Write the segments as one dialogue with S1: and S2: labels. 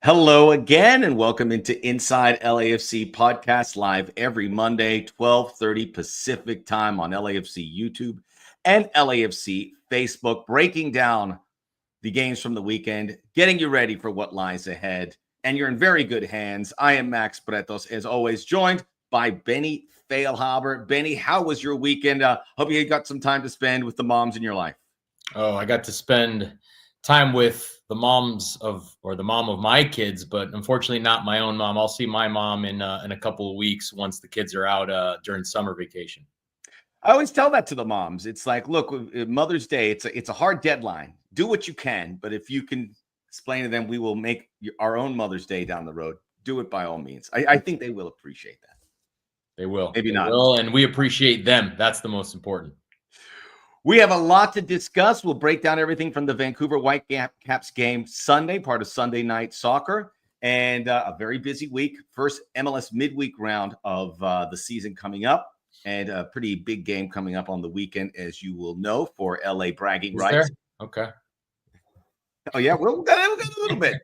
S1: Hello again, and welcome into Inside LAFC podcast live every Monday, 12:30 Pacific time on LAFC YouTube and LAFC Facebook, breaking down the games from the weekend, getting you ready for what lies ahead. And you're in very good hands. I am Max Bretos, as always, joined by Benny Feilhaber. Benny, how was your weekend? Hope you got some time to spend with the moms in your life.
S2: Oh, I got to spend time with the mom of my kids, but unfortunately not my own mom. I'll see my mom in a couple of weeks once the kids are out during summer vacation.
S1: I always tell that to the moms. It's like, look, Mother's Day, it's a hard deadline. Do what you can, but if you can explain to them, we will make our own Mother's Day down the road. Do it by all means. I think they will appreciate that.
S2: They will.
S1: Maybe
S2: they
S1: not.
S2: will, and we appreciate them. That's the most important.
S1: We have a lot to discuss. We'll break down everything from the Vancouver Whitecaps game Sunday, part of Sunday Night Soccer, and a very busy week. First MLS midweek round of the season coming up, and a pretty big game coming up on the weekend, as you will know, for LA bragging rights.
S2: Okay.
S1: Oh, yeah, we've got a little bit.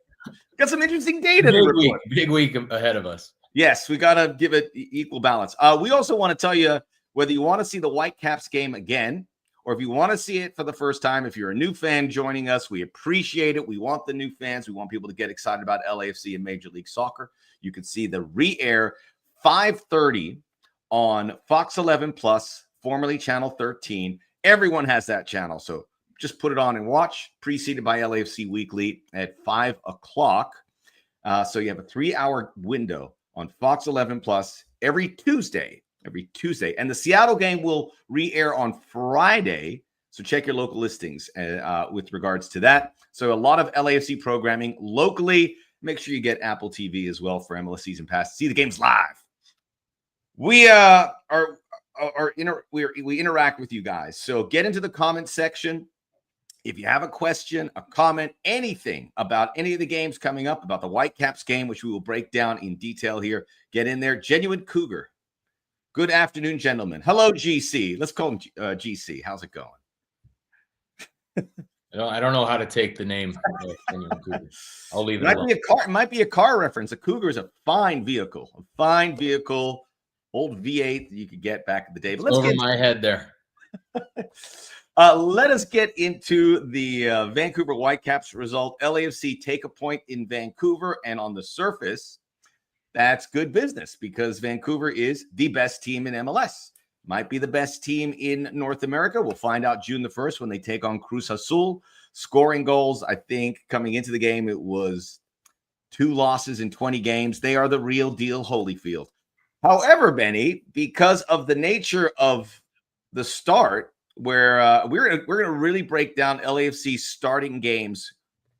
S1: Got some interesting data to report.
S2: Big week ahead of us.
S1: Yes, we got to give it equal balance. We also want to tell you whether you want to see the Whitecaps game again, or if you want to see it for the first time. If you're a new fan joining us, we appreciate it. We want the new fans. We want people to get excited about LAFC and Major League Soccer. You can see the re-air 5:30 on Fox 11 Plus, formerly Channel 13. Everyone has that channel, so just put it on and watch. Preceded by LAFC Weekly at 5 o'clock. So you have a 3-hour window on Fox 11 Plus every Tuesday. And the Seattle game will re-air on Friday. So check your local listings with regards to that. So a lot of LAFC programming locally. Make sure you get Apple TV as well for MLS Season Pass to see the games live. We we interact with you guys. So get into the comment section. If you have a question, a comment, anything about any of the games coming up, about the Whitecaps game, which we will break down in detail here, get in there. Genuine Cougar. Good afternoon, gentlemen. Hello, GC. Let's call him GC. How's it going?
S2: I don't know how to take the name. I'll leave it alone.
S1: It might be a car reference. A Cougar is a fine vehicle. Old V8 that you could get back in the day. But let's
S2: over my head there.
S1: Let us get into the Vancouver Whitecaps result. LAFC take a point in Vancouver, and on the surface, that's good business because Vancouver is the best team in MLS. Might be the best team in North America. We'll find out June the 1st when they take on Cruz Azul. Scoring goals, I think, coming into the game, it was 2 losses in 20 games. They are the real deal Holyfield. However, Benny, because of the nature of the start, where we're going to really break down LAFC starting games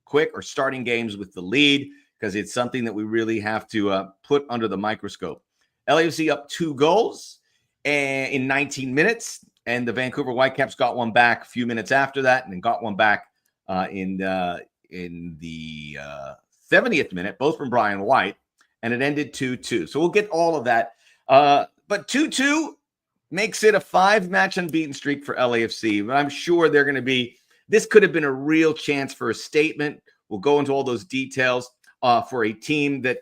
S1: quick, or starting games with the lead, because it's something that we really have to put under the microscope. LAFC up 2 goals in 19 minutes, and the Vancouver Whitecaps got one back a few minutes after that, and then got one back in the 70th minute, both from Brian White, and it ended 2-2. So we'll get all of that. But 2-2 makes it a 5-match unbeaten streak for LAFC. But I'm sure they're going to be – this could have been a real chance for a statement. We'll go into all those details for a team that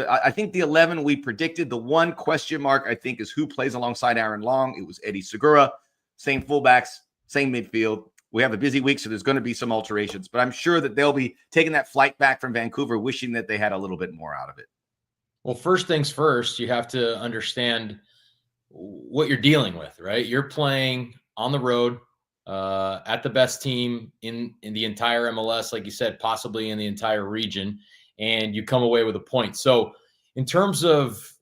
S1: I think the 11 we predicted. The one question mark, I think, is who plays alongside Aaron Long. It was Eddie Segura. Same fullbacks, same midfield. We have a busy week, so there's going to be some alterations. But I'm sure that they'll be taking that flight back from Vancouver, wishing that they had a little bit more out of it.
S2: Well, first things first, you have to understand what you're dealing with, right? You're playing on the road at the best team in the entire MLS, like you said, possibly in the entire region, and you come away with a point. So in terms of,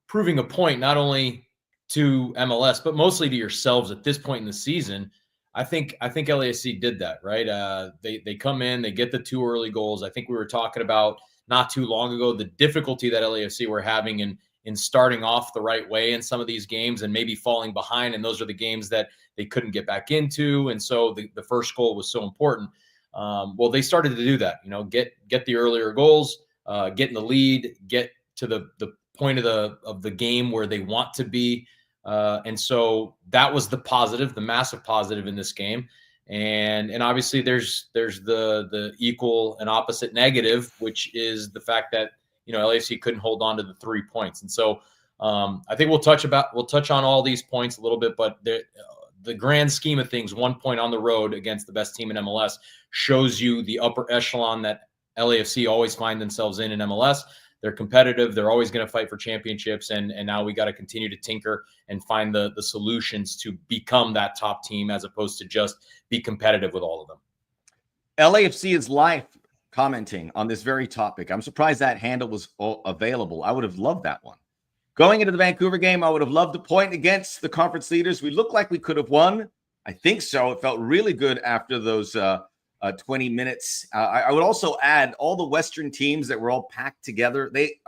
S2: proving a point, not only to MLS, but mostly to yourselves at this point in the season, I think LAFC did that, right? They come in, they get the 2 early goals. I think we were talking about not too long ago the difficulty that LAFC were having in starting off the right way in some of these games and maybe falling behind. And those are the games that they couldn't get back into. And so the first goal was so important. Well, they started to do that, get the earlier goals, get in the lead, get to the point of the game where they want to be. And so that was the positive, the massive positive in this game. And obviously there's the equal and opposite negative, which is the fact that, LAFC couldn't hold on to the 3 points. And so I think we'll touch on all these points a little bit, but the grand scheme of things, 1 point on the road against the best team in MLS shows you the upper echelon that LAFC always find themselves in MLS. They're competitive. They're always going to fight for championships. And now we got to continue to tinker and find the solutions to become that top team, as opposed to just be competitive with all of them.
S1: LAFC is live commenting on this very topic. I'm surprised that handle was available. I would have loved that one. Going into the Vancouver game, I would have loved a point against the conference leaders. We looked like we could have won. I think so. It felt really good after those 20 minutes. I would also add all the Western teams that were all packed together. They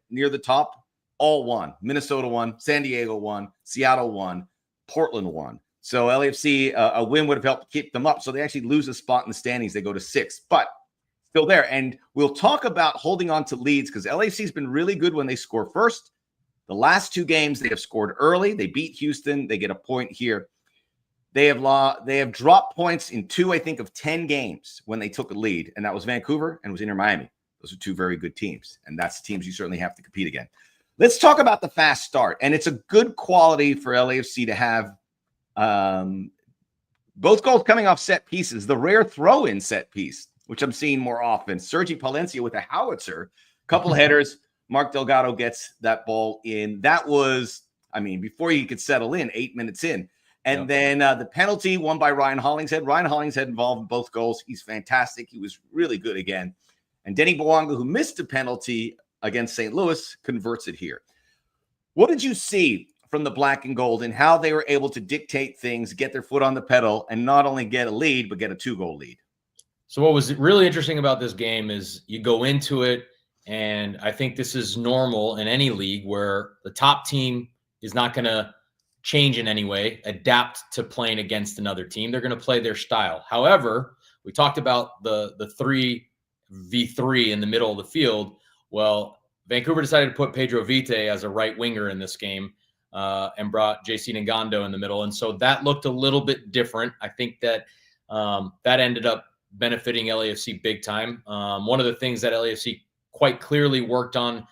S1: near the top, all won. Minnesota won, San Diego won, Seattle won, Portland won. So LAFC, a win would have helped keep them up. So they actually lose a spot in the standings. They go to 6th, but still there. And we'll talk about holding on to leads, because LAFC has been really good when they score first. The last 2 games, they have scored early. They beat Houston. They get a point here. They have dropped points in 2, I think, of 10 games when they took a lead, and that was Vancouver and it was Inter Miami. Those are 2 very good teams, and that's the teams you certainly have to compete against. Let's talk about the fast start, and it's a good quality for LAFC to have both goals coming off set pieces, the rare throw-in set piece, which I'm seeing more often. Sergi Palencia with a howitzer, couple headers. Mark Delgado gets that ball in. That was, before you could settle in, 8 minutes in. And then the penalty won by Ryan Hollingshead. Ryan Hollingshead involved in both goals. He's fantastic. He was really good again. And Denis Bouanga, who missed a penalty against St. Louis, converts it here. What did you see from the black and gold and how they were able to dictate things, get their foot on the pedal, and not only get a lead, but get a 2-goal lead?
S2: So what was really interesting about this game is you go into it, and I think this is normal in any league where the top team is not going to change in any way, adapt to playing against another team. They're going to play their style. However, we talked about the 3v3 in the middle of the field. Well, Vancouver decided to put Pedro Vite as a right winger in this game and brought JC Ngando in the middle. And so that looked a little bit different. I think that that ended up benefiting LAFC big time. One of the things that LAFC quite clearly worked on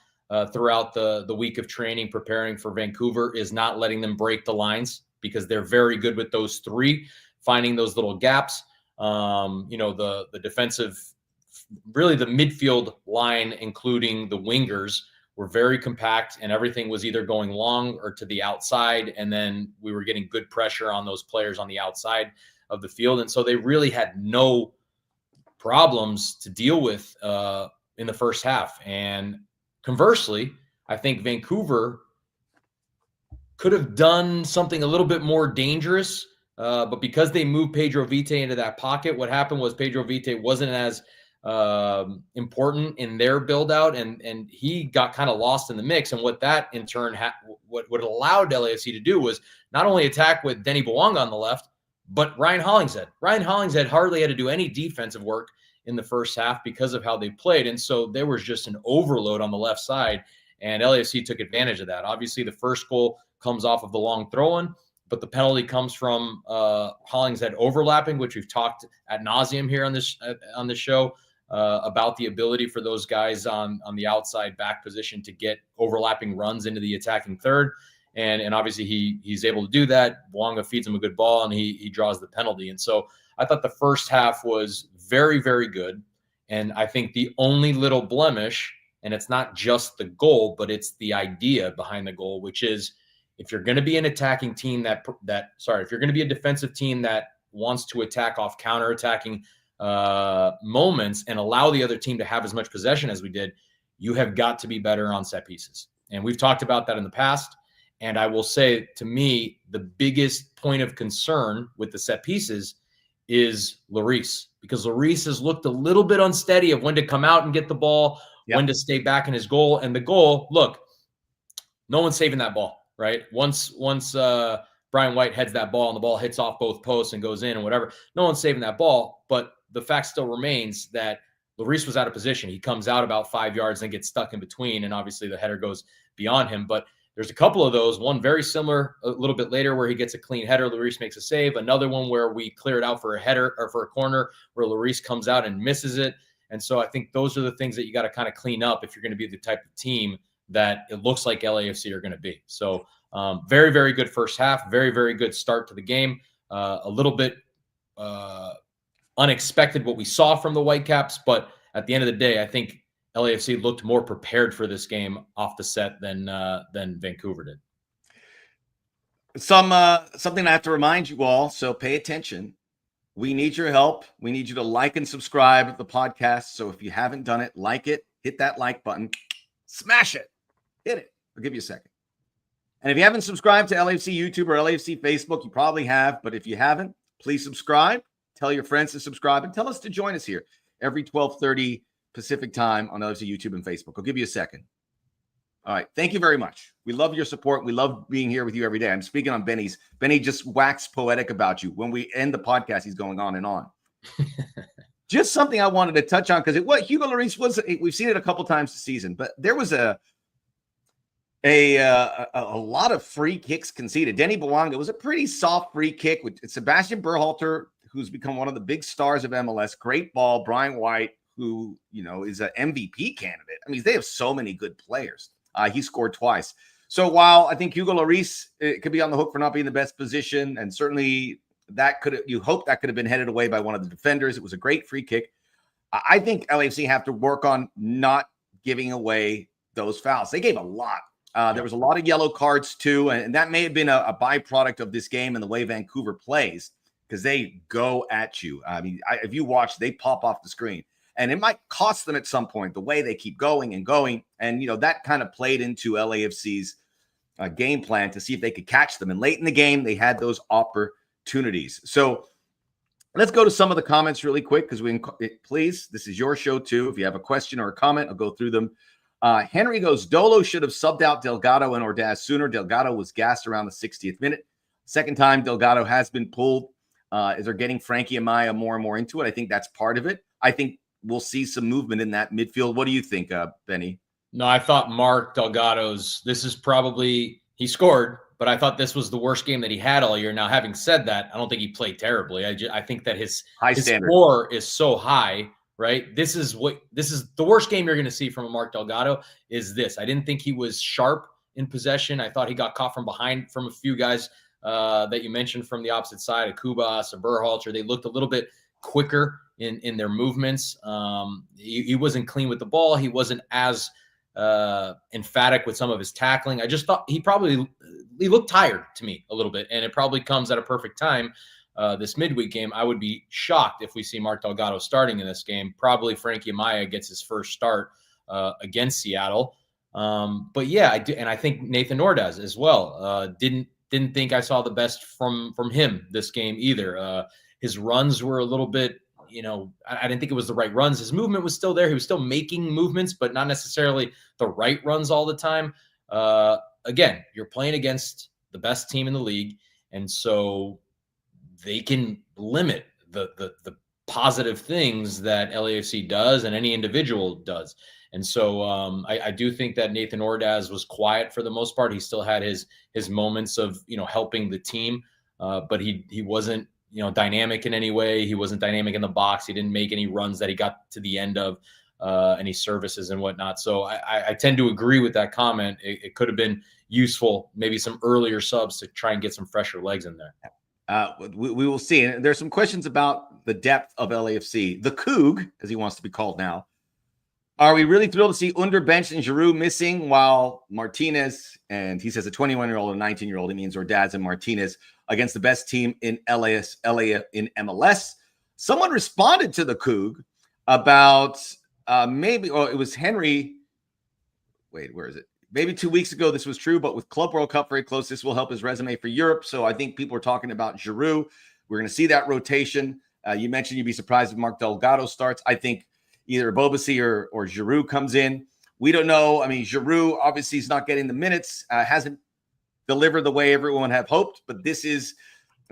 S2: throughout the week of training, preparing for Vancouver, is not letting them break the lines, because they're very good with those 3, finding those little gaps. The defensive, really the midfield line, including the wingers, were very compact, and everything was either going long or to the outside. And then we were getting good pressure on those players on the outside of the field. And so they really had no problems to deal with in the first half. And conversely, I think Vancouver could have done something a little bit more dangerous, but because they moved Pedro Vite into that pocket, what happened was Pedro Vite wasn't as important in their build out, and he got kind of lost in the mix. And what that in turn what allowed LAFC to do was not only attack with Denis Bouanga on the left, but Ryan Hollingshead. Ryan Hollingshead hardly had to do any defensive work in the first half because of how they played. And so there was just an overload on the left side, and LAFC took advantage of that. Obviously, the first goal comes off of the long throw-in, but the penalty comes from Hollingshead overlapping, which we've talked ad nauseum here on this show about the ability for those guys on the outside back position to get overlapping runs into the attacking third. And obviously he's able to do that. Bouanga feeds him a good ball, and he draws the penalty. And so I thought the first half was very, very good. And I think the only little blemish, and it's not just the goal, but it's the idea behind the goal, which is, if you're going to be an attacking team if you're going to be a defensive team that wants to attack off counterattacking moments and allow the other team to have as much possession as we did, you have got to be better on set pieces. And we've talked about that in the past. And I will say, to me, the biggest point of concern with the set pieces is Lloris, because Lloris has looked a little bit unsteady of when to come out and get the ball, when to stay back in his goal. And the goal, look, no one's saving that ball, right? Once Brian White heads that ball and the ball hits off both posts and goes in and whatever, no one's saving that ball. But the fact still remains that Lloris was out of position. He comes out about 5 yards and gets stuck in between, and obviously the header goes beyond him. But there's a couple of those, one very similar a little bit later where he gets a clean header, Lloris makes a save, another one where we clear it out for a header or for a corner where Lloris comes out and misses it. And so I think those are the things that you got to kind of clean up if you're going to be the type of team that it looks like LAFC are going to be. So very, very good first half, very, very good start to the game. A little bit unexpected what we saw from the Whitecaps, but at the end of the day, I think LAFC looked more prepared for this game off the set than Vancouver did.
S1: Something I have to remind you all, so pay attention. We need your help. We need you to like and subscribe to the podcast. So if you haven't done it, like it, hit that like button, smash it, hit it. I'll give you a second. And if you haven't subscribed to LAFC YouTube or LAFC Facebook, you probably have. But if you haven't, please subscribe. Tell your friends to subscribe and tell us to join us here every 12:30 Pacific time on LAFC YouTube and Facebook. I'll give you a second. All right. Thank you very much. We love your support. We love being here with you every day. I'm speaking on Benny's. Benny just waxed poetic about you. When we end the podcast, he's going on and on. Just something I wanted to touch on because what Hugo Lloris was, we've seen it a couple times this season, but there was a lot of free kicks conceded. Denis Bouanga was a pretty soft free kick with Sebastian Berhalter, who's become one of the big stars of MLS. Great ball. Brian White, who, is an MVP candidate. I mean, they have so many good players. He scored twice. So while I think Hugo Lloris could be on the hook for not being the best position, and certainly you hope that could have been headed away by one of the defenders. It was a great free kick. I think LAFC have to work on not giving away those fouls. They gave a lot. There was a lot of yellow cards too, and that may have been a byproduct of this game and the way Vancouver plays because they go at you. I mean, if you watch, they pop off the screen. And it might cost them at some point the way they keep going and going. And, that kind of played into LAFC's game plan to see if they could catch them. And late in the game, they had those opportunities. So let's go to some of the comments really quick because please, this is your show too. If you have a question or a comment, I'll go through them. Henry goes, Dolo should have subbed out Delgado and Ordaz sooner. Delgado was gassed around the 60th minute. Second time Delgado has been pulled. As they're getting Frankie Amaya more and more into it. I think that's part of it. I think we'll see some movement in that midfield. What do you think, Benny?
S2: No, I thought Mark Delgado's, he scored, but I thought this was the worst game that he had all year. Now, having said that, I don't think he played terribly. I think that his score is so high, right? This is the worst game you're going to see from a Mark Delgado is this. I didn't think he was sharp in possession. I thought he got caught from behind from a few guys that you mentioned from the opposite side, a Kubas, a Berhalter. They looked a little bit quicker in their movements. He wasn't clean with the ball. He wasn't as emphatic with some of his tackling. I just thought he looked tired to me a little bit, and it probably comes at a perfect time. This midweek game, I would be shocked if we see Mark Delgado starting in this game. Probably Frankie Amaya gets his first start against Seattle. But yeah, I do, and I think Nathan Ordaz as well. Didn't think I saw the best from him this game either. His runs were a little bit, I didn't think it was the right runs. His movement was still there. He was still making movements, but not necessarily the right runs all the time. Again, you're playing against the best team in the league, and so they can limit the positive things that LAFC does and any individual does. And so I do think that Nathan Ordaz was quiet for the most part. He still had his moments of, helping the team, but he wasn't, dynamic in any way. He wasn't dynamic in the box. He didn't make any runs that he got to the end of, any services and whatnot. So I tend to agree with that comment. It could have been useful, maybe some earlier subs to try and get some fresher legs in there.
S1: We will see. And there's some questions about the depth of LAFC. The Coug, as he wants to be called now. Are we really thrilled to see Under benched and Giroud missing while Martinez, and he says a 21-year-old and 19-year-old, he means Ordaz and Martinez, against the best team in LA in MLS? Someone responded to the Coug about it was Henry. Wait, where is it? Maybe 2 weeks ago, this was true, but with Club World Cup very close, this will help his resume for Europe. So I think people are talking about Giroud. We're going to see that rotation. You mentioned you'd be surprised if Mark Delgado starts. I think either Bobasi or Giroud comes in. We don't know. I mean, Giroud obviously is not getting the minutes, hasn't delivered the way everyone had hoped. But this is,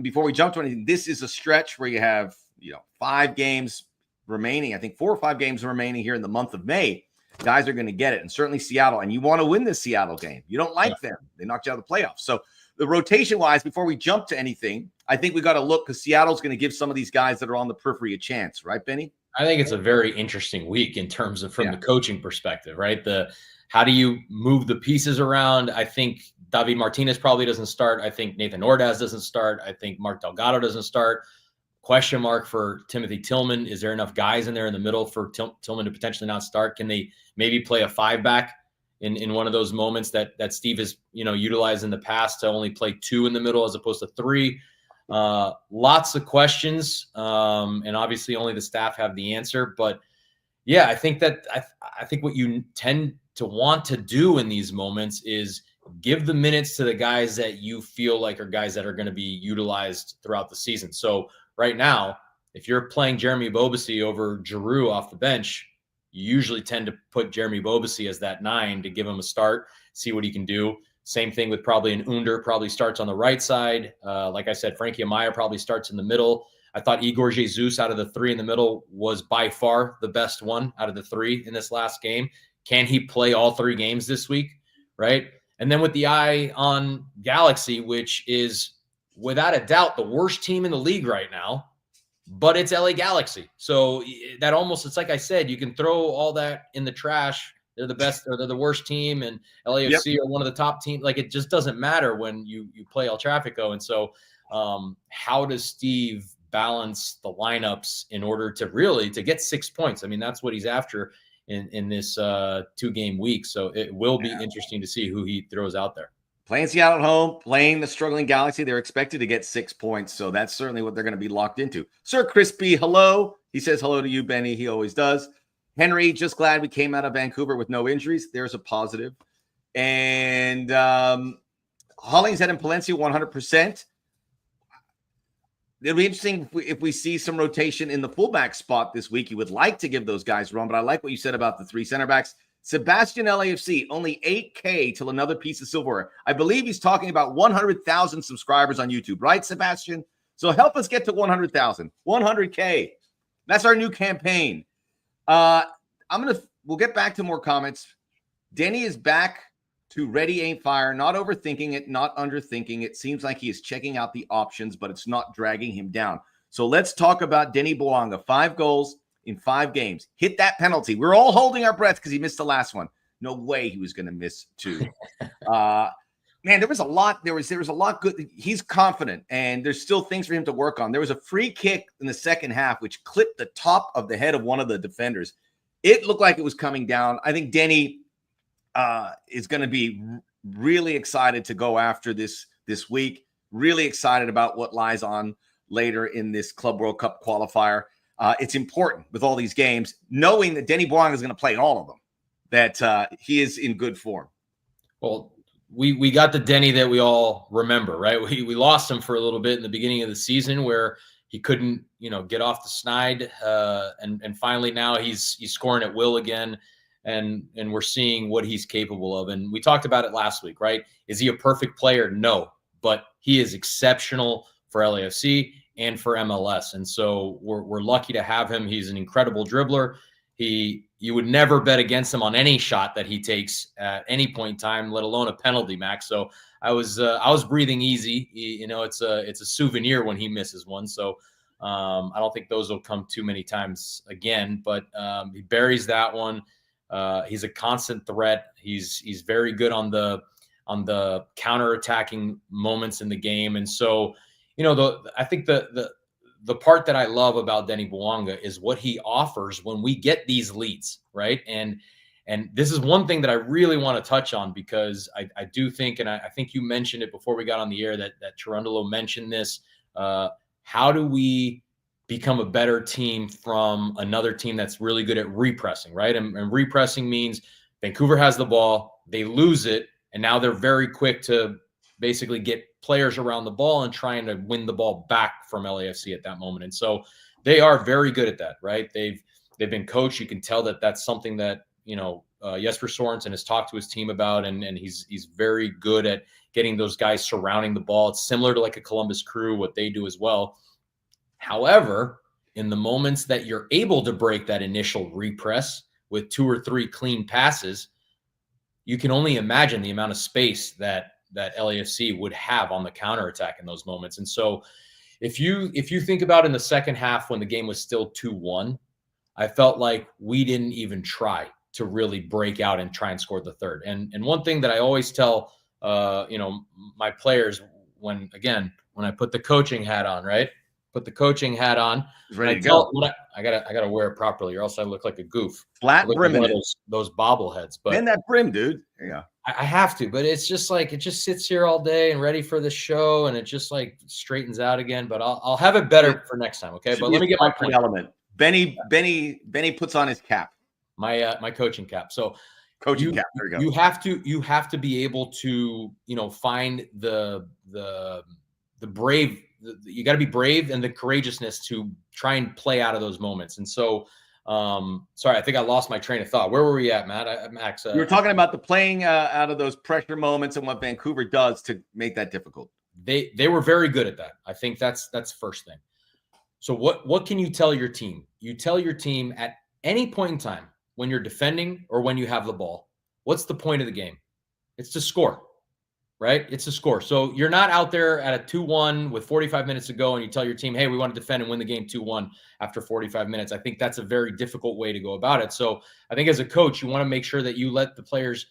S1: before we jump to anything, this is a stretch where you have 5 games remaining. I think 4 or 5 games remaining here in the month of May. guys are going to get it. And certainly Seattle. And you want to win this Seattle game. You don't like them. They knocked you out of the playoffs. So the rotation-wise, before we jump to anything, I think we got to look because Seattle's going to give some of these guys that are on the periphery a chance. Right, Benny?
S2: I think it's a very interesting week in terms of from the coaching perspective, right? How do you move the pieces around? I think David Martinez probably doesn't start. I think Nathan Ordaz doesn't start. I think Mark Delgado doesn't start. Question mark for Timothy Tillman. Is there enough guys in there in the middle for Tillman to potentially not start? Can they maybe play a 5-back in one of those moments that Steve has, utilized in the past to only play 2 in the middle as opposed to 3? Lots of questions. And obviously only the staff have the answer, but yeah, I think that I think what you tend to want to do in these moments is give the minutes to the guys that you feel like are guys that are going to be utilized throughout the season. So right now, if you're playing Jeremy Bobasi over Giroux off the bench, you usually tend to put Jeremy Bobasi as that 9 to give him a start, see what he can do. Same thing with probably an Under, probably starts on the right side. Like I said, Frankie Amaya probably starts in the middle. I thought Igor Jesus out of the 3 in the middle was by far the best one out of the 3 in this last game. Can he play all 3 games this week, right? And then with the eye on Galaxy, which is without a doubt the worst team in the league right now, but it's LA Galaxy. So that almost, it's like I said, you can throw all that in the trash. They're the best or they're the worst team, and LAFC are one of the top teams. Like, it just doesn't matter when you play El Trafico. And so how does Steve balance the lineups in order to get 6 points? I mean, that's what he's after in this 2-game week. So it will be interesting to see who he throws out there.
S1: Playing Seattle at home, playing the struggling Galaxy, they're expected to get 6 points. So that's certainly what they're going to be locked into. Sir Crispy, hello. He says hello to you, Benny. He always does. Henry, just glad we came out of Vancouver with no injuries. There's a positive. And Hollingshead and Palencia, 100%. It'll be interesting if we see some rotation in the fullback spot this week. You would like to give those guys run, but I like what you said about the 3 center backs. Sebastian LAFC, only 8K till another piece of silverware. I believe he's talking about 100,000 subscribers on YouTube, right, Sebastian? So help us get to 100,000. 100K. That's our new campaign. We'll get back to more comments. Denny is back to ready, aim, fire, not overthinking it, not underthinking it. Seems like he is checking out the options, but it's not dragging him down. So let's talk about Denis Bouanga. 5 goals in 5 games. Hit that penalty. We're all holding our breath because he missed the last one. No way he was going to miss 2. Man, there was a lot. There was a lot good. He's confident, and there's still things for him to work on. There was a free kick in the second half, which clipped the top of the head of one of the defenders. It looked like it was coming down. I think Denny is going to be really excited to go after this week. Really excited about what lies on later in this Club World Cup qualifier. It's important with all these games, knowing that Denis Bouanga is going to play in all of them, that he is in good form.
S2: Well, we got the Denny that we all remember, right? We lost him for a little bit in the beginning of the season where he couldn't, get off the snide. And finally now he's scoring at will again. And we're seeing what he's capable of. And we talked about it last week, right? Is he a perfect player? No, but he is exceptional for LAFC and for MLS. And so we're lucky to have him. He's an incredible dribbler. You would never bet against him on any shot that he takes at any point in time, let alone a penalty, Max. So I was breathing easy. It's a souvenir when he misses one. So I don't think those will come too many times again, but he buries that one. He's a constant threat. He's very good on the counter-attacking moments in the game. And so, I think the part that I love about Denis Bouanga is what he offers when we get these leads, right? And this is one thing that I really want to touch on because I do think, and I think you mentioned it before we got on the air, that Cherundolo mentioned this. How do we become a better team from another team that's really good at repressing, right? And repressing means Vancouver has the ball, they lose it, and now they're very quick to basically get players around the ball and trying to win the ball back from LAFC at that moment. And so they are very good at that, right? They've been coached. You can tell that that's something that, Jesper Sorensen has talked to his team about, and he's very good at getting those guys surrounding the ball. It's similar to like a Columbus Crew, what they do as well. However, in the moments that you're able to break that initial repress, with 2 or 3 clean passes, you can only imagine the amount of space that LAFC would have on the counterattack in those moments. And so if you think about in the second half when the game was still 2-1, I felt like we didn't even try to really break out and try and score the third. And one thing that I always tell my players when I put the coaching hat on, right? Put the coaching hat on.
S1: Ready to go.
S2: I gotta wear it properly, or else I look like a goof.
S1: Flat brim
S2: like those bobbleheads. But
S1: and that brim, dude. Yeah,
S2: I have to. But it's just like it just sits here all day and ready for the show, and it just like straightens out again. But I'll have it better for next time, okay? But let me get my point.
S1: Element. Benny puts on his cap.
S2: My coaching cap. So
S1: coaching cap. There you go.
S2: You have to be able to find the brave. You got to be brave and the courageousness to try and play out of those moments. And so, sorry, I think I lost my train of thought. Where were we at, Max?
S1: We were talking about the playing out of those pressure moments and what Vancouver does to make that difficult.
S2: They were very good at that. I think that's first thing. So what can you tell your team? You tell your team at any point in time when you're defending or when you have the ball, what's the point of the game? It's to score. Right? It's a score. So you're not out there at a 2-1 with 45 minutes to go and you tell your team, hey, we want to defend and win the game 2-1 after 45 minutes. I think that's a very difficult way to go about it. So I think as a coach, you want to make sure that you let the players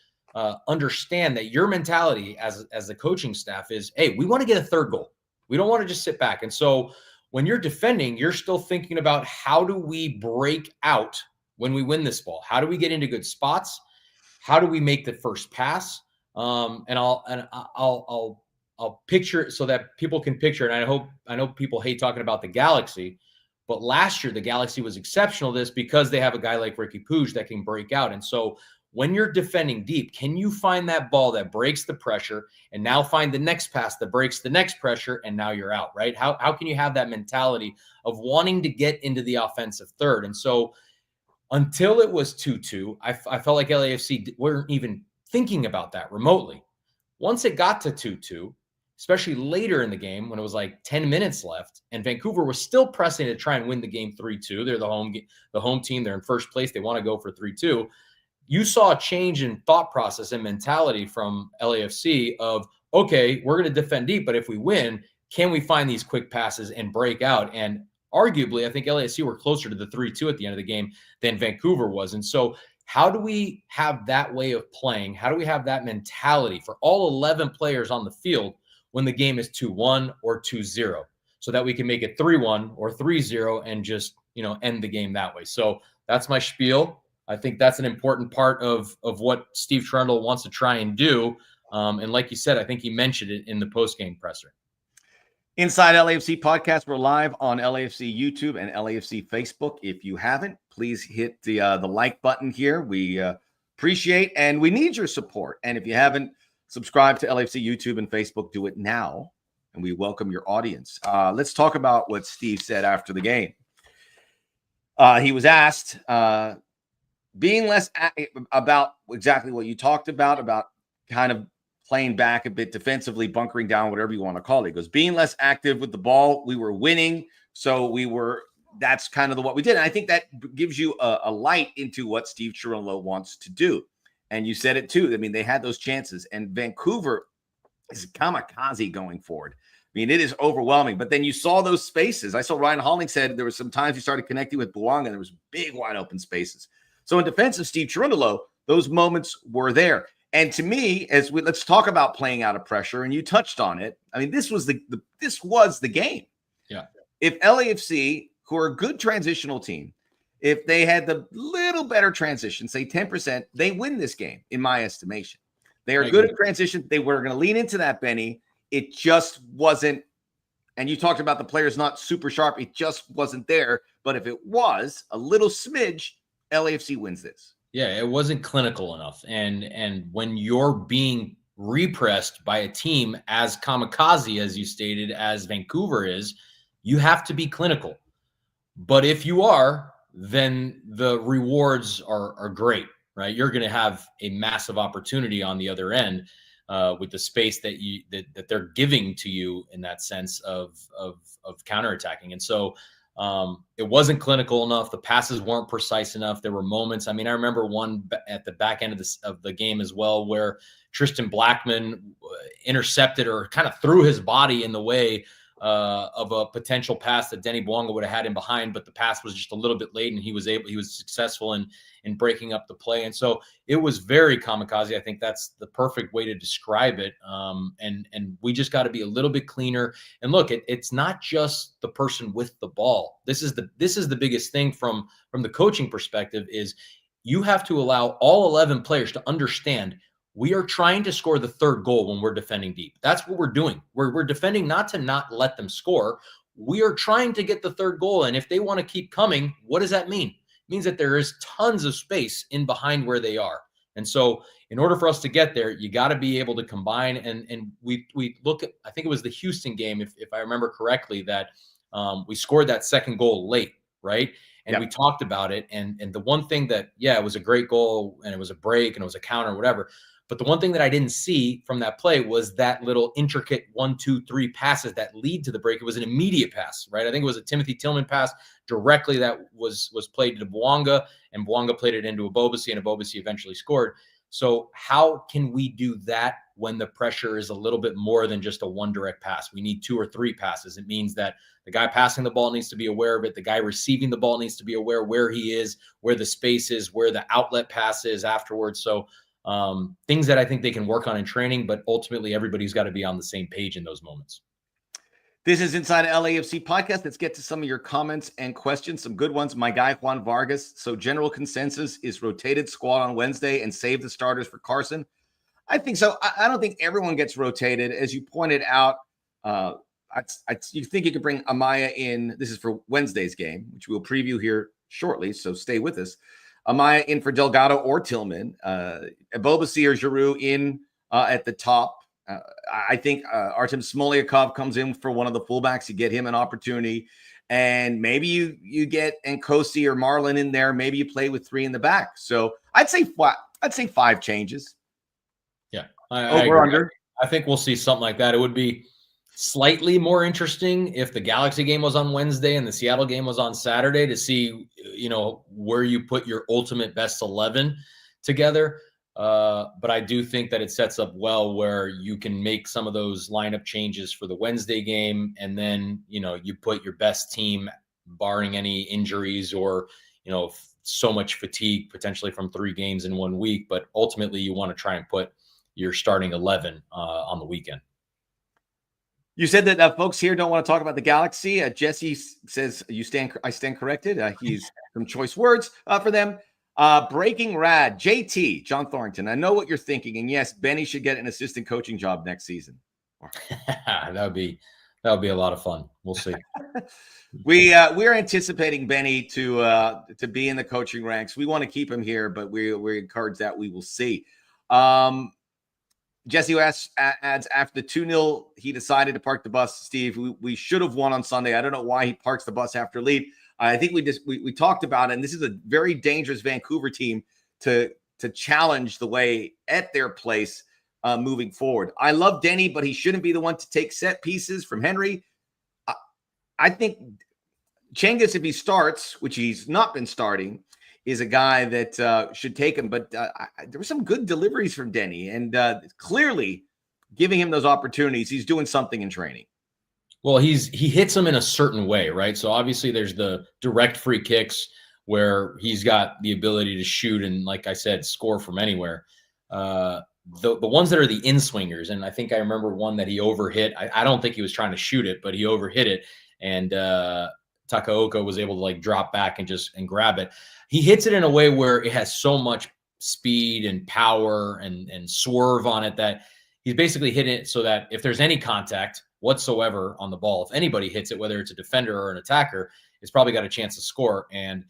S2: understand that your mentality as the coaching staff is, hey, we want to get a third goal. We don't want to just sit back. And so when you're defending, you're still thinking about how do we break out when we win this ball? How do we get into good spots? How do we make the first pass? And I'll picture it so that people can picture it. And I know people hate talking about the Galaxy, but last year the Galaxy was exceptional this because they have a guy like Ricky Puig that can break out. And so when you're defending deep, can you find that ball that breaks the pressure and now find the next pass that breaks the next pressure and now you're out, right? How can you have that mentality of wanting to get into the offensive third? And so until it was 2-2, I felt like LAFC weren't even thinking about that remotely. Once it got to 2-2, especially later in the game when it was like 10 minutes left and Vancouver was still pressing to try and win the game 3-2. They're the home team. They're in first place. They want to go for 3-2. You saw a change in thought process and mentality from LAFC of, okay, we're going to defend deep, but if we win, can we find these quick passes and break out? And arguably, I think LAFC were closer to the 3-2 at the end of the game than Vancouver was. And so how do we have that way of playing? How do we have that mentality for all 11 players on the field when the game is 2-1 or 2-0 so that we can make it 3-1 or 3-0 and just, end the game that way? So that's my spiel. I think that's an important part of what Steve Trundle wants to try and do. And like you said, I think he mentioned it in the post-game presser.
S1: Inside LAFC podcast, we're live on LAFC YouTube and LAFC Facebook. If you haven't, please hit the like button here. We appreciate and we need your support. And if you haven't subscribed to LAFC YouTube and Facebook, do it now. And we welcome your audience. Let's talk about what Steve said after the game. He was asked, being less about exactly what you talked about kind of playing back a bit defensively, bunkering down, whatever you want to call it. He goes, being less active with the ball. We were winning. So that's kind of what we did. And I think that gives you a light into what Steve Cherundolo wants to do. And you said it too. I mean, they had those chances and Vancouver is kamikaze going forward. I mean, it is overwhelming, but then you saw those spaces. I saw Ryan Halling said there was some times he started connecting with Bouanga and there was big wide open spaces. So in defense of Steve Cherundolo, those moments were there. And to me, let's talk about playing out of pressure, and you touched on it. I mean, this was the game.
S2: Yeah.
S1: If LAFC, who are a good transitional team, if they had the little better transition, say 10%, they win this game, in my estimation. They are good at transition. They were going to lean into that, Benny. It just wasn't. And you talked about the players not super sharp. It just wasn't there. But if it was a little smidge, LAFC wins this.
S2: Yeah, it wasn't clinical enough. And when you're being repressed by a team as kamikaze, as you stated, as Vancouver is, you have to be clinical. But if you are, then the rewards are great, right? You're going to have a massive opportunity on the other end with the space that they're giving to you in that sense of counterattacking. And so It wasn't clinical enough. The passes weren't precise enough. There were moments. I mean, I remember one at the back end of the game as well, where Tristan Blackman intercepted or kind of threw his body in the way of a potential pass that Denis Bouanga would have had him behind, but the pass was just a little bit late, and he was successful in breaking up the play. And so it was very kamikaze. I think that's the perfect way to describe it. And we just got to be a little bit cleaner. And look, it's not just the person with the ball. This is the biggest thing from the coaching perspective, is you have to allow all 11 players to understand we are trying to score the third goal when we're defending deep. That's what we're doing. We're defending not to not let them score. We are trying to get the third goal. And if they want to keep coming, what does that mean? It means that there is tons of space in behind where they are. And so in order for us to get there, you got to be able to combine. And we look at, I think it was the Houston game, if I remember correctly, that we scored that second goal late, right? And we talked about it. And the one thing that, it was a great goal, and it was a break, and it was a counter, whatever. But the one thing that I didn't see from that play was that little intricate 1, 2, 3 passes that lead to the break. It was an immediate pass, right? I think it was a Timothy Tillman pass directly that was played to Bouanga, and Bouanga played it into Abobasi, and Abobasi eventually scored. So how can we do that when the pressure is a little bit more than just a one direct pass? We need 2 or 3 passes. It means that the guy passing the ball needs to be aware of it. The guy receiving the ball needs to be aware where he is, where the space is, where the outlet pass is afterwards. So things that I think they can work on in training, but ultimately everybody's got to be on the same page in those moments.
S1: This is Inside LAFC podcast. Let's get to some of your comments and questions. Some good ones. My guy, Juan Vargas. So general consensus is rotated squad on Wednesday and save the starters for Carson. I think so. I don't think everyone gets rotated. As you pointed out, you think you could bring Amaya in. This is for Wednesday's game, which we'll preview here shortly, so stay with us. Amaya in for Delgado or Tillman. Abobasi or Giroux in at the top. I think Artem Smolyakov comes in for one of the fullbacks. You get him an opportunity. And maybe you get Nkosi or Marlon in there. Maybe you play with 3 in the back. So I'd say 5 changes.
S2: Yeah.
S1: Over under.
S2: I think we'll see something like that. It would be slightly more interesting if the Galaxy game was on Wednesday and the Seattle game was on Saturday, to see, where you put your ultimate best 11 together. But I do think that it sets up well where you can make some of those lineup changes for the Wednesday game. And then, you put your best team, barring any injuries or, so much fatigue potentially from 3 games in 1 week. But ultimately you want to try and put your starting 11 on the weekend.
S1: You said that folks here don't want to talk about the Galaxy. Jesse says I stand corrected. He's some choice words for them. Breaking Rad, JT, John Thornton. I know what you're thinking, and yes, Benny should get an assistant coaching job next season.
S2: that would be a lot of fun. We'll see.
S1: We're anticipating Benny to be in the coaching ranks. We want to keep him here, but we're encouraged that we will see. Jesse adds, after the 2-0, he decided to park the bus. Steve, we should have won on Sunday. I don't know why he parks the bus after lead. I think we talked about it, and this is a very dangerous Vancouver team to challenge the way at their place moving forward. I love Denny, but he shouldn't be the one to take set pieces from Henry. I think Cengiz, if he starts, which he's not been starting, is a guy that should take him. But there were some good deliveries from Denny, and clearly giving him those opportunities, he's doing something in training.
S2: Well, he hits them in a certain way, right? So obviously there's the direct free kicks where he's got the ability to shoot and, like I said, score from anywhere. The ones that are the in-swingers, and I think I remember one that he overhit. I don't think he was trying to shoot it, but he overhit it, and Takaoka was able to drop back and grab it. He hits it in a way where it has so much speed and power and swerve on it that he's basically hitting it so that if there's any contact whatsoever on the ball, if anybody hits it, whether it's a defender or an attacker, it's probably got a chance to score. And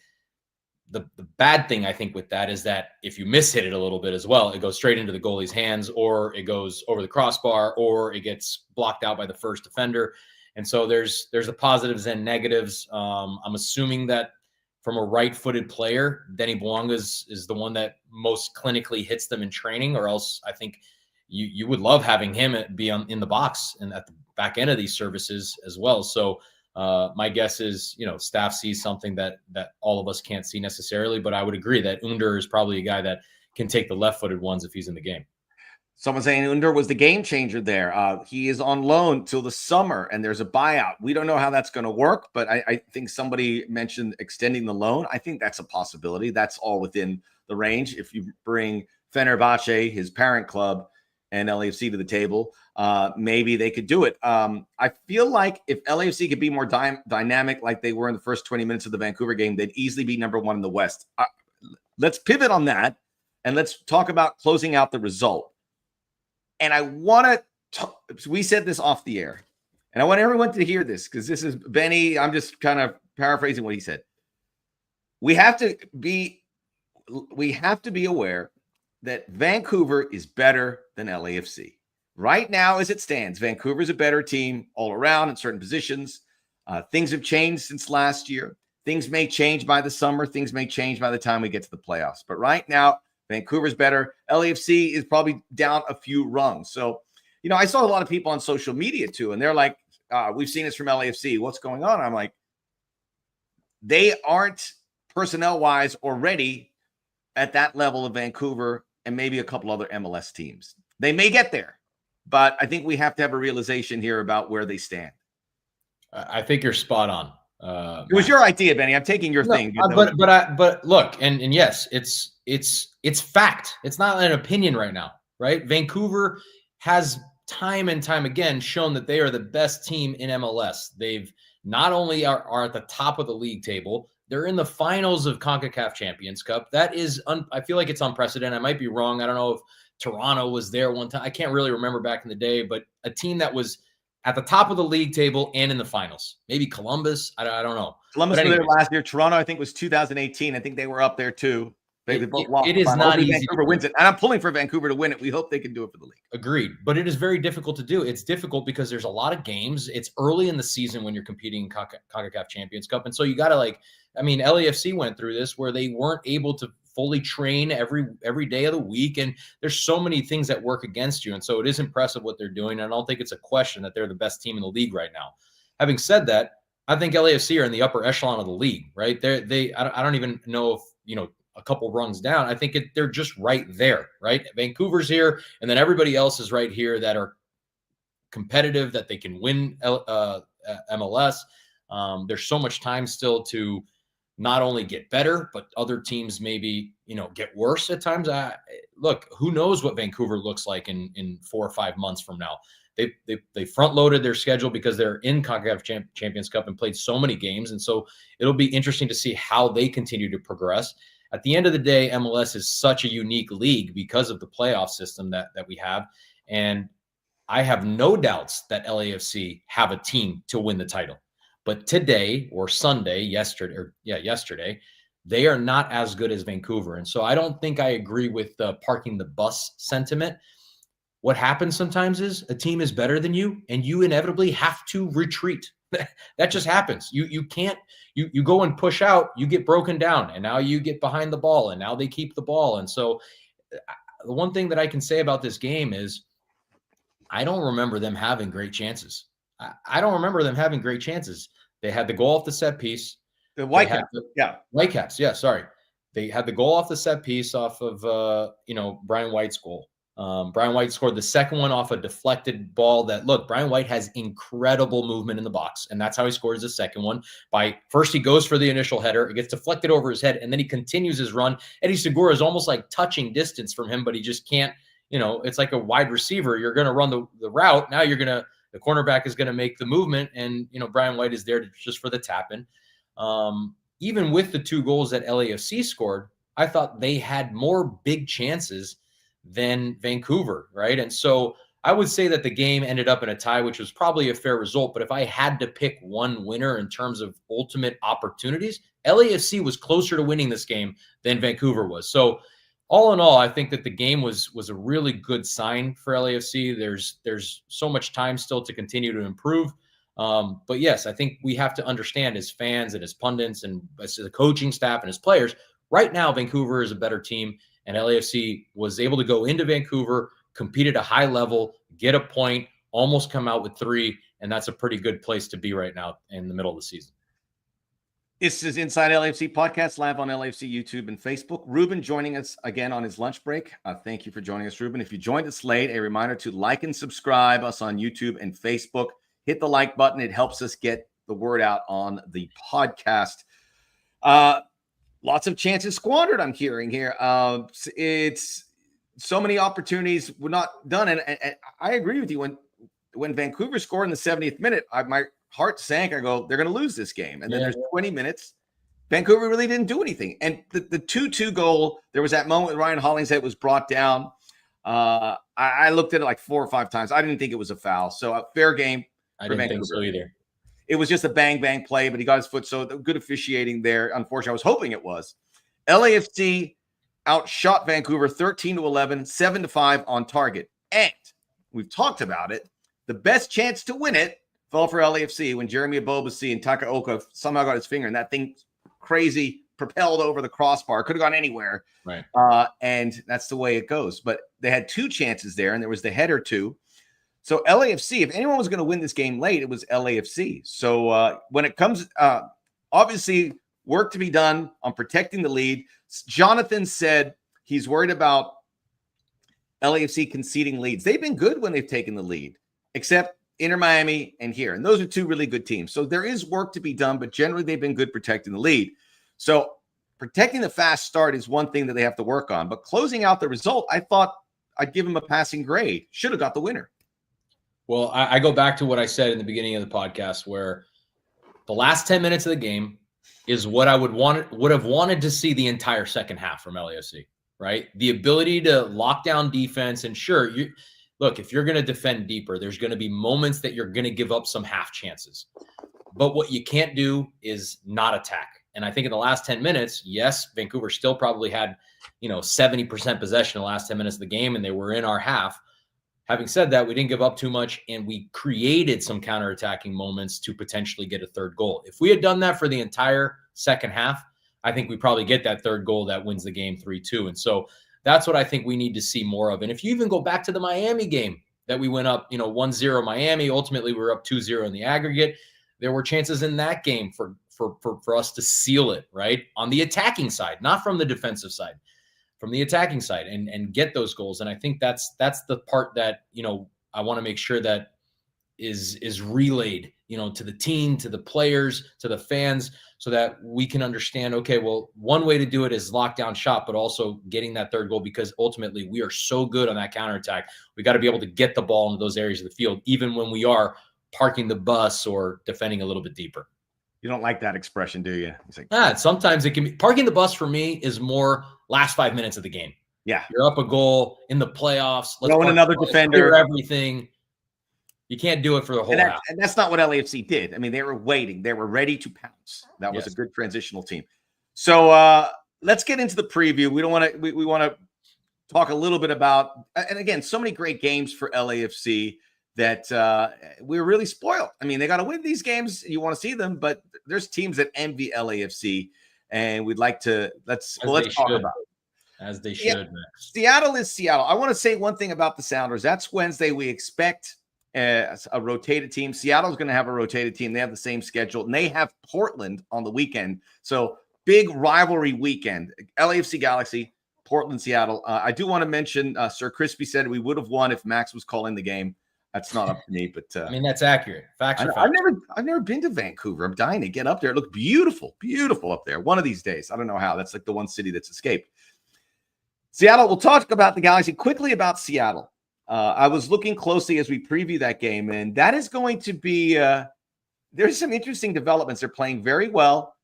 S2: the bad thing I think with that is that if you mishit it a little bit as well, it goes straight into the goalie's hands, or it goes over the crossbar, or it gets blocked out by the first defender. And so there's the positives and negatives. I'm assuming that from a right-footed player, Denis Bouanga is the one that most clinically hits them in training, or else I think you would love having him be in the box and at the back end of these services as well. So My guess is, staff sees something that all of us can't see necessarily, but I would agree that Under is probably a guy that can take the left-footed ones if he's in the game.
S1: Someone saying Under was the game changer there. He is on loan till the summer, and there's a buyout. We don't know how that's going to work, but I think somebody mentioned extending the loan. I think that's a possibility. That's all within the range. If you bring Fenerbahce, his parent club, and LAFC to the table, maybe they could do it. I feel like if LAFC could be more dynamic like they were in the first 20 minutes of the Vancouver game, they'd easily be number one in the West. Let's pivot on that, and let's talk about closing out the result. And I want to, we said this off the air, and I want everyone to hear this because this is Benny. I'm just kind of paraphrasing what he said. We have to be aware that Vancouver is better than LAFC. Right now, as it stands, Vancouver is a better team all around in certain positions. Things have changed since last year. Things may change by the summer. Things may change by the time we get to the playoffs. But right now, Vancouver's better. LAFC is probably down a few rungs. So, I saw a lot of people on social media too, and they're like, we've seen this from LAFC. What's going on? I'm like, they aren't personnel-wise already at that level of Vancouver and maybe a couple other MLS teams. They may get there, but I think we have to have a realization here about where they stand.
S2: I think you're spot on.
S1: It was your idea, Benny. I'm taking your thing.
S2: But look, and yes, it's fact. It's not an opinion right now, right? Vancouver has time and time again shown that they are the best team in MLS. They've not only are at the top of the league table, they're in the finals of CONCACAF Champions Cup. That is, I feel like it's unprecedented. I might be wrong. I don't know if Toronto was there one time. I can't really remember back in the day, but a team that was at the top of the league table and in the finals. Maybe Columbus. I don't know.
S1: Columbus was there last year. Toronto, I think, was 2018. I think they were up there too. They both lost.
S2: It is not easy.
S1: Vancouver wins it, and I'm pulling for Vancouver to win it. We hope they can do it for the league.
S2: Agreed, but it is very difficult to do. It's difficult because there's a lot of games. It's early in the season when you're competing in CONCACAF Champions Cup, and so you got to LAFC went through this where they weren't able to fully train every day of the week, and there's so many things that work against you, and so it is impressive what they're doing. And I don't think it's a question that they're the best team in the league right now. Having said that, I think LAFC are in the upper echelon of the league, right? I don't even know if a couple rungs down. I think they're just right there, right? Vancouver's here, and then everybody else is right here that are competitive, that they can win MLS. There's so much time still to not only get better, but other teams maybe, get worse at times. Look, who knows what Vancouver looks like in 4 or 5 months from now. They front loaded their schedule because they're in CONCACAF Champions Cup and played so many games. And so it'll be interesting to see how they continue to progress. At the end of the day, MLS is such a unique league because of the playoff system that we have. And I have no doubts that LAFC have a team to win the title. But today or yesterday, they are not as good as Vancouver. And so I don't think I agree with the parking the bus sentiment. What happens sometimes is a team is better than you, and you inevitably have to retreat. That just happens. You can't, you go and push out, you get broken down, and now you get behind the ball, and now they keep the ball. And so the one thing that I can say about this game is I don't remember them having great chances. I don't remember them having great chances. They had the goal off the set piece.
S1: The Whitecaps.
S2: Whitecaps. Yeah. Sorry. They had the goal off the set piece off of, Brian White's goal. Brian White scored the second one off a deflected ball Brian White has incredible movement in the box, and that's how he scores the second one. First he goes for the initial header. It gets deflected over his head, and then he continues his run. Eddie Segura is almost like touching distance from him, but he just can't, it's like a wide receiver. You're going to run the route. Now the cornerback is going to make the movement, and, Brian White is there just for the tap-in. Even with the 2 goals that LAFC scored, I thought they had more big chances than Vancouver, right? And so I would say that the game ended up in a tie, which was probably a fair result. But if I had to pick one winner in terms of ultimate opportunities, LAFC was closer to winning this game than Vancouver was. So all in all, I think that the game was a really good sign for LAFC. There's so much time still to continue to improve. But yes, I think we have to understand as fans and as pundits and as the coaching staff and as players, right now, Vancouver is a better team, and LAFC was able to go into Vancouver, compete at a high level, get a point, almost come out with 3, And that's a pretty good place to be right now in the middle of the season.
S1: This is Inside LAFC podcast live on LAFC YouTube and Facebook. Ruben joining us again on his lunch break. Thank you for joining us, Ruben. If you joined us late, a reminder to like and subscribe us on YouTube and Facebook. Hit the like button. It helps us get the word out on the podcast. Lots of chances squandered, I'm hearing here. It's so many opportunities were not done. And I agree with you. When Vancouver scored in the 70th minute, my heart sank. I go, they're going to lose this game. And then there's 20 minutes. Vancouver really didn't do anything. And the 2-2 goal, there was that moment with Ryan Hollingshead was brought down. I looked at it like 4 or 5 times. I didn't think it was a foul. So a fair game for
S2: I didn't
S1: Vancouver.
S2: think so either.
S1: It was just a bang play, but he got his foot. So good officiating there. Unfortunately, I was hoping it was. LAFC outshot Vancouver 13-11, 7-5 on target. And we've talked about it. The best chance to win it fell for LAFC when Jeremy Abobasi and Takaoka somehow got his finger, and that thing crazy propelled over the crossbar. Could have gone anywhere.
S2: Right.
S1: And that's the way it goes. But they had 2 chances there, and there was the header too. So LAFC, if anyone was going to win this game late, it was LAFC. So when it comes, obviously work to be done on protecting the lead. Jonathan said he's worried about LAFC conceding leads. They've been good when they've taken the lead, except Inter Miami and here. And those are 2 really good teams. So there is work to be done, but generally they've been good protecting the lead. So protecting the fast start is one thing that they have to work on. But closing out the result, I thought I'd give them a passing grade. Should have got the winner.
S2: Well, I go back to what I said in the beginning of the podcast, where the last 10 minutes of the game is what I would have wanted to see the entire second half from LAFC, right? The ability to lock down defense. And sure, look, if you're going to defend deeper, there's going to be moments that you're going to give up some half chances. But what you can't do is not attack. And I think in the last 10 minutes, yes, Vancouver still probably had, 70% possession in the last 10 minutes of the game, and they were in our half. Having said that, we didn't give up too much, and we created some counterattacking moments to potentially get a third goal. If we had done that for the entire second half, I think we probably get that third goal that wins the game 3-2. And so that's what I think we need to see more of. And if you even go back to the Miami game that we went up, 1-0 Miami, ultimately we were up 2-0 in the aggregate. There were chances in that game for us to seal it, right? On the attacking side, not from the defensive side, from the attacking side, and get those goals. And I think that's the part that, I want to make sure that is relayed, to the team, to the players, to the fans, so that we can understand, okay, well, one way to do it is lockdown shot, but also getting that third goal, because ultimately we are so good on that counterattack. We got to be able to get the ball into those areas of the field, even when we are parking the bus or defending a little bit deeper.
S1: You don't like that expression, do you? It's like,
S2: sometimes it can be. Parking the bus for me is more last 5 minutes of the game.
S1: Yeah.
S2: You're up a goal in the playoffs.
S1: Let's another defender.
S2: Everything. You can't do it for the whole half.
S1: And that's not what LAFC did. I mean, they were waiting. They were ready to pounce. That was a good transitional team. So let's get into the preview. We don't want to. We want to talk a little bit about. And again, so many great games for LAFC that we're really spoiled. I mean, they got to win these games. You want to see them, but there's teams that envy LAFC, and we'd like to let's talk about it.
S2: As they should.
S1: Yeah, Seattle is Seattle. I want to say one thing about the Sounders. That's Wednesday. We expect a rotated team. Seattle's going to have a rotated team. They have the same schedule, and they have Portland on the weekend. So big rivalry weekend. LAFC Galaxy, Portland, Seattle. I do want to mention Sir Crispy said we would have won if Max was calling the game. That's not up to me, but
S2: I mean, that's accurate. Facts are facts.
S1: I've never been to Vancouver. I'm dying to get up there. It looks beautiful up there. One of these days. I don't know how. That's like the one city that's escaped. Seattle, we'll talk about the Galaxy. Quickly about Seattle. I was looking closely as we preview that game, and that is going to be there's some interesting developments. They're playing very well.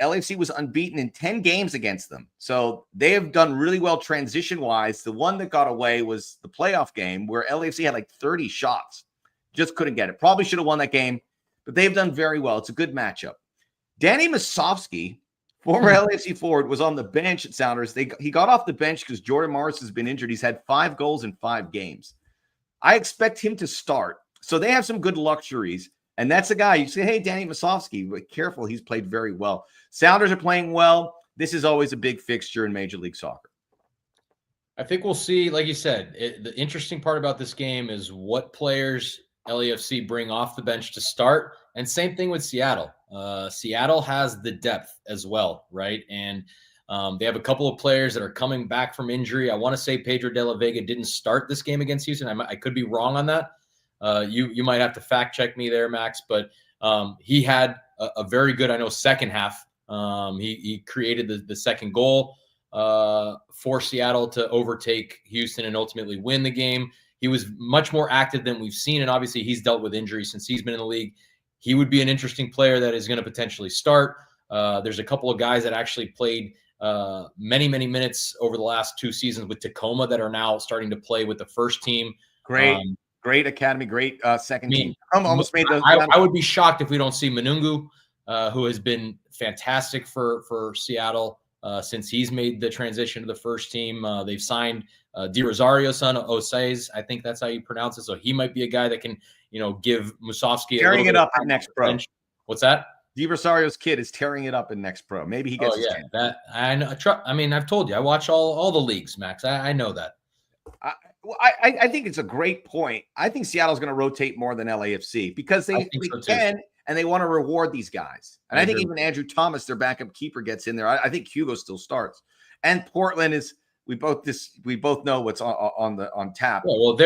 S1: LAFC was unbeaten in 10 games against them. So they have done really well transition-wise. The one that got away was the playoff game where LAFC had like 30 shots. Just couldn't get it. Probably should have won that game, but they've done very well. It's a good matchup. Danny Musovski, former LAFC forward, was on the bench at Sounders. He got off the bench because Jordan Morris has been injured. He's had 5 goals in 5 games. I expect him to start. So they have some good luxuries. And that's a guy you say, hey, Danny Musovski, but careful. He's played very well. Sounders are playing well. This is always a big fixture in Major League Soccer.
S2: I think we'll see, like you said, the interesting part about this game is what players LAFC bring off the bench to start. And same thing with Seattle. Seattle has the depth as well, right? And they have a couple of players that are coming back from injury. I want to say Pedro de la Vega didn't start this game against Houston. I could be wrong on that. You might have to fact check me there, Max, but he had a very good, second half. He created the second goal for Seattle to overtake Houston and ultimately win the game. He was much more active than we've seen, and obviously he's dealt with injuries since he's been in the league. He would be an interesting player that is going to potentially start. There's a couple of guys that actually played many minutes over the last 2 seasons with Tacoma that are now starting to play with the first team.
S1: Great academy, great second team. Almost made
S2: I would be shocked if we don't see Manungu, who has been fantastic for Seattle since he's made the transition to the first team. They've signed Di Rosario's son, Osais. I think that's how you pronounce it. So he might be a guy that can, give Musovski
S1: tearing it up at Next Pro.
S2: What's that?
S1: Di Rosario's kid is tearing it up in Next Pro. Maybe he gets his chance.
S2: That I know. I've told you, I watch all the leagues, Max. I know that.
S1: I think it's a great point. I think Seattle's going to rotate more than LAFC because they can and they want to reward these guys. And I think even Andrew Thomas, their backup keeper, gets in there. I think Hugo still starts. And Portland is we both know what's on tap.
S2: Yeah, well,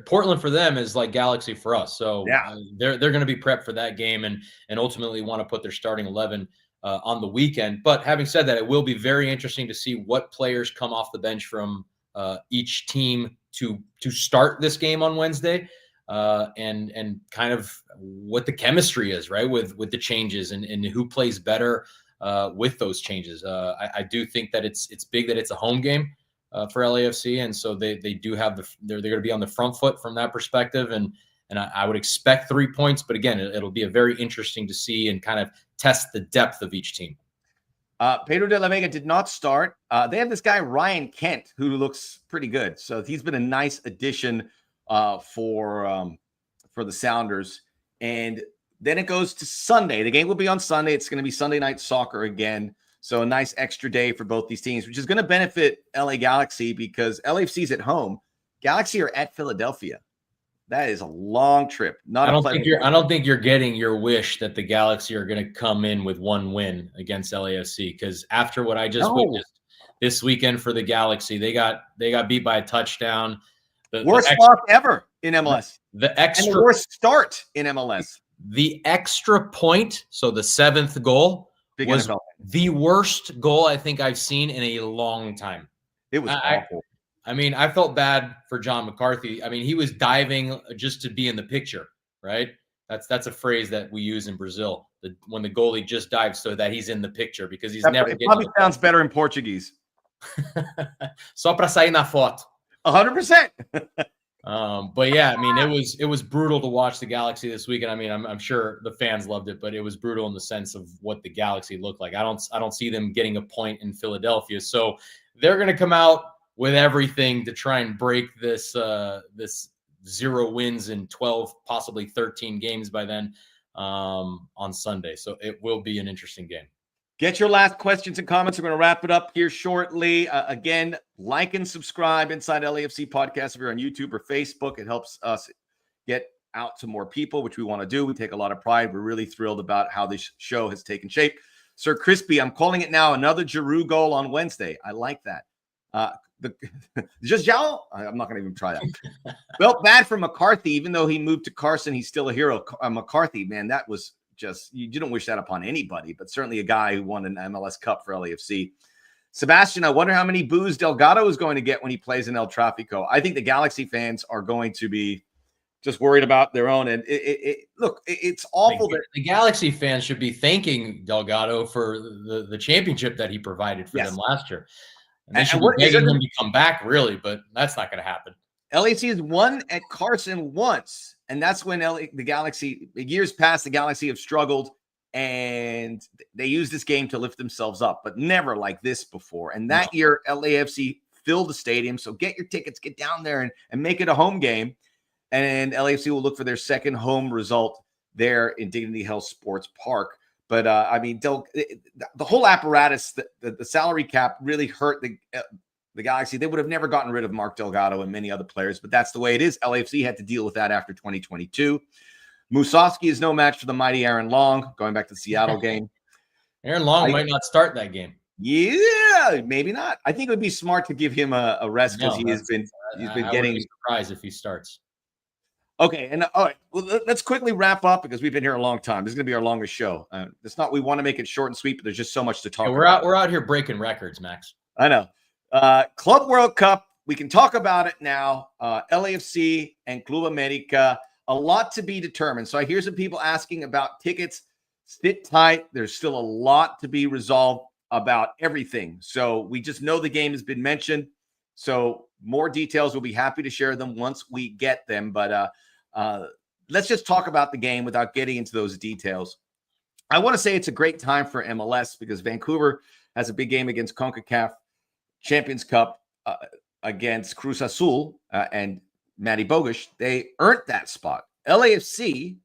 S2: Portland for them is like Galaxy for us. So
S1: yeah,
S2: they're going to be prepped for that game and ultimately want to put their starting 11 on the weekend. But having said that, it will be very interesting to see what players come off the bench from each team to start this game on Wednesday, and kind of what the chemistry is, right, with the changes and who plays better with those changes. I do think that it's big that it's a home game for LAFC, and so they do have they're going to be on the front foot from that perspective, and I would expect 3 points, but again, it'll be a very interesting to see and kind of test the depth of each team.
S1: Pedro de la Vega did not start. They have this guy, Ryan Kent, who looks pretty good. So he's been a nice addition for the Sounders. And then it goes to Sunday. The game will be on Sunday. It's going to be Sunday Night Soccer again. So a nice extra day for both these teams, which is going to benefit LA Galaxy because LAFC's at home. Galaxy are at Philadelphia. That is a long trip. I don't
S2: think you're getting your wish that the Galaxy are going to come in with one win against LAFC, because after what I just witnessed this weekend for the Galaxy, they got beat by a touchdown.
S1: Worst loss ever in MLS.
S2: The
S1: worst start in MLS.
S2: The extra point, so the 7th goal, was the worst goal I think I've seen in a long time.
S1: It was awful.
S2: I felt bad for John McCarthy. He was diving just to be in the picture, right? That's a phrase that we use in Brazil. When the goalie just dives so that he's in the picture because he's never.
S1: It probably sounds better in Portuguese.
S2: Só para sair na foto.
S1: 100%.
S2: But yeah, it was brutal to watch the Galaxy this weekend. I'm sure the fans loved it, but it was brutal in the sense of what the Galaxy looked like. I don't see them getting a point in Philadelphia, so they're going to come out with everything to try and break this 0 wins in 12, possibly 13 games by then on Sunday. So it will be an interesting game.
S1: Get your last questions and comments. We're going to wrap it up here shortly. Again, like and subscribe Inside LAFC Podcast if you're on YouTube or Facebook. It helps us get out to more people, which we want to do. We take a lot of pride. We're really thrilled about how this show has taken shape. Sir Crispy, I'm calling it now another Giroud goal on Wednesday. I like that. I'm not going to even try that. Felt bad for McCarthy, even though he moved to Carson. He's still a hero. McCarthy, man, that was just, you don't wish that upon anybody, but certainly a guy who won an MLS Cup for LAFC. Sebastian, I wonder how many boos Delgado is going to get when he plays in El Trafico. I think the Galaxy fans are going to be just worried about their own. And it's awful.
S2: The Galaxy fans should be thanking Delgado for the championship that he provided for them last year. And they should be begging him to come back, really, but that's not going to happen.
S1: LAC has won at Carson once, and that's when the Galaxy, years past, the Galaxy have struggled, and they use this game to lift themselves up, but never like this before. And that year, LAFC filled the stadium, so get your tickets, get down there, and make it a home game. And LAFC will look for their second home result there in Dignity Health Sports Park. But, the whole apparatus, the salary cap really hurt the the Galaxy, they would have never gotten rid of Mark Delgado and many other players, but that's the way it is. LAFC had to deal with that after 2022. Musovski is no match for the mighty Aaron Long, going back to the Seattle game.
S2: Aaron Long might not start that game.
S1: Yeah, maybe not. I think it would be smart to give him a rest because he's been
S2: I
S1: getting.
S2: Would be surprised if he starts.
S1: Okay, and all right, well, let's quickly wrap up because we've been here a long time. This is going to be our longest show. It's not. We want to make it short and sweet, but there's just so much to talk about.
S2: We're out here breaking records, Max.
S1: I know. Club World Cup. We can talk about it now. LAFC and Club America. A lot to be determined. So I hear some people asking about tickets. Sit tight. There's still a lot to be resolved about everything. So we just know the game has been mentioned. So more details, we'll be happy to share them once we get them. But let's just talk about the game without getting into those details. I want to say it's a great time for MLS because Vancouver has a big game against CONCACAF Champions Cup against Cruz Azul and Matty Bogusz. They earned that spot. LAFC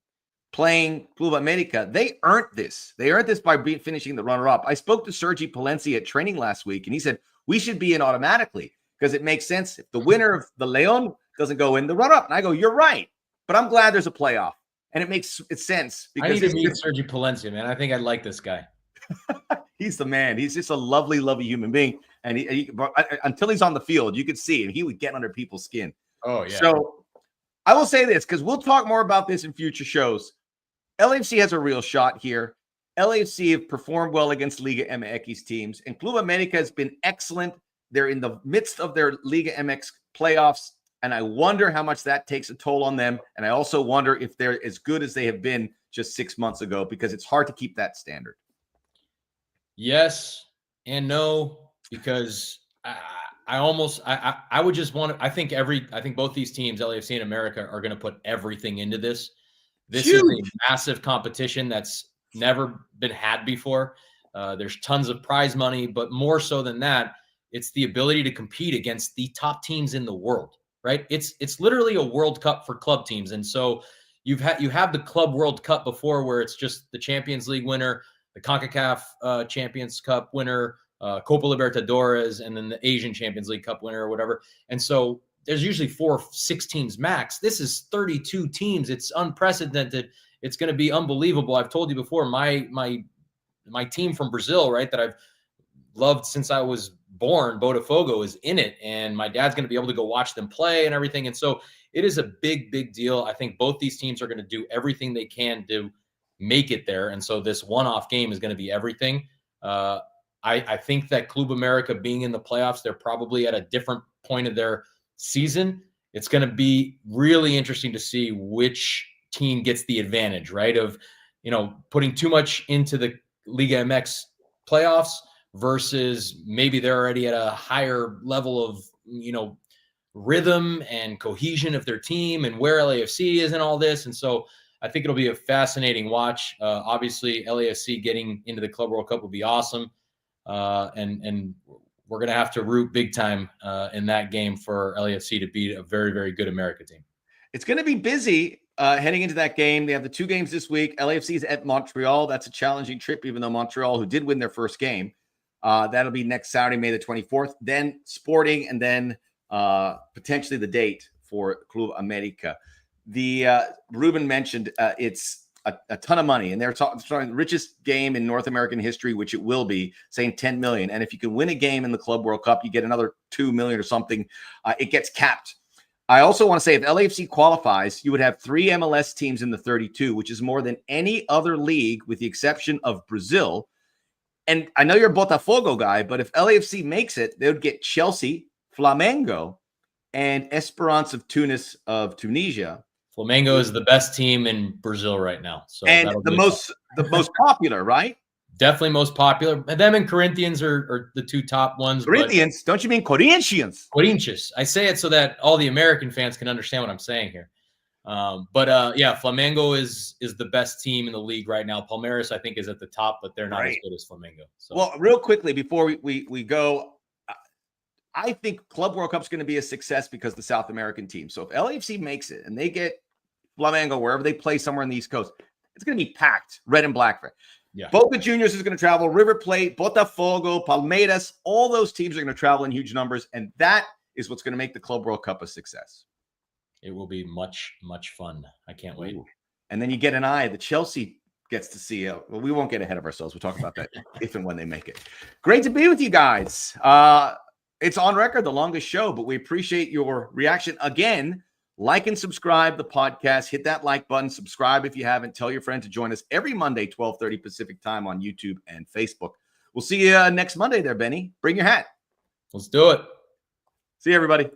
S1: playing Club America, they earned this. They earned this by finishing the runner-up. I spoke to Sergi Palencia at training last week, and he said, we should be in automatically because it makes sense. If the winner of the Leon doesn't go in, the runner-up. And I go, you're right. But I'm glad there's a playoff. And it makes sense. Because
S2: I need to meet Sergi Palencia, man. I think I'd like this guy.
S1: He's the man. He's just a lovely, lovely human being. And until he's on the field, you could see him. He would get under people's skin.
S2: Oh, yeah.
S1: So I will say this, because we'll talk more about this in future shows. LAFC has a real shot here. LAFC have performed well against Liga MX teams, and Club America has been excellent. They're in the midst of their Liga MX playoffs, and I wonder how much that takes a toll on them. And I also wonder if they're as good as they have been just 6 months ago, because it's hard to keep that standard.
S2: Yes and no, because I would just want to. I think both these teams, LAFC and America, are going to put everything into this. This is a massive competition that's never been had before. There's tons of prize money, but more so than that, it's the ability to compete against the top teams in the world, right? It's literally a World Cup for club teams. And so you have the Club World Cup before, where it's just the Champions League winner, the CONCACAF Champions Cup winner, Copa Libertadores, and then the Asian Champions League Cup winner or whatever. And so there's usually 4 or 6 teams max. This is 32 teams. It's unprecedented. It's going to be unbelievable. I've told you before, my team from Brazil, right, that I've loved since I was born, Botafogo, is in it, and my dad's going to be able to go watch them play and everything. And so it is a big, big deal. I think both these teams are going to do everything they can to make it there. And so this one-off game is going to be everything. I think that Club America being in the playoffs, they're probably at a different point of their season. It's going to be really interesting to see which team gets the advantage, right? Of, putting too much into the Liga MX playoffs versus maybe they're already at a higher level of, rhythm and cohesion of their team and where LAFC is in all this. And so I think it'll be a fascinating watch. Obviously, LAFC getting into the Club World Cup would be awesome. And we're going to have to root big time in that game for LAFC to beat a very, very good America team. It's
S1: going to be busy heading into that game. They have the 2 games this week. LAFC is at Montreal. That's a challenging trip, even though Montreal, who did win their first game, that'll be next Saturday, May the 24th. Then Sporting, and then potentially the date for Club America. Ruben mentioned it's a ton of money, and they're talking the richest game in North American history, which it will be, saying $10 million. And if you can win a game in the Club World Cup, you get another $2 million or something. It gets capped. I also want to say, if LAFC qualifies, you would have 3 MLS teams in the 32, which is more than any other league, with the exception of Brazil. And I know you're a Botafogo guy, but if LAFC makes it, they would get Chelsea, Flamengo, and Esperance of Tunis of Tunisia.
S2: Flamengo is the best team in Brazil right now. So
S1: and the most popular, right?
S2: Definitely most popular. Them and Corinthians are the 2 top ones.
S1: Corinthians? Don't you mean Corinthians?
S2: Corinthians. I say it so that all the American fans can understand what I'm saying here. Yeah, Flamengo is the best team in the league right now. Palmeiras, I think, is at the top, but they're not as good as Flamengo. So.
S1: Well, real quickly before we go, I think Club World Cup is going to be a success because the South American team. So if LAFC makes it and they get Flamengo wherever they play somewhere on the East Coast, it's going to be packed, red and black.
S2: Yeah.
S1: Boca Juniors is going to travel. River Plate, Botafogo, Palmeiras, all those teams are going to travel in huge numbers, and that is what's going to make the Club World Cup a success.
S2: It will be much, much fun. I can't wait.
S1: Ooh. And then you get an eye that Chelsea gets to see. Well, we won't get ahead of ourselves. We'll talk about that if and when they make it. Great to be with you guys. It's on record, the longest show, but we appreciate your reaction. Again, like and subscribe the podcast. Hit that like button. Subscribe if you haven't. Tell your friend to join us every Monday, 12:30 Pacific time on YouTube and Facebook. We'll see you next Monday there, Benny. Bring your hat.
S2: Let's do it.
S1: See you, everybody.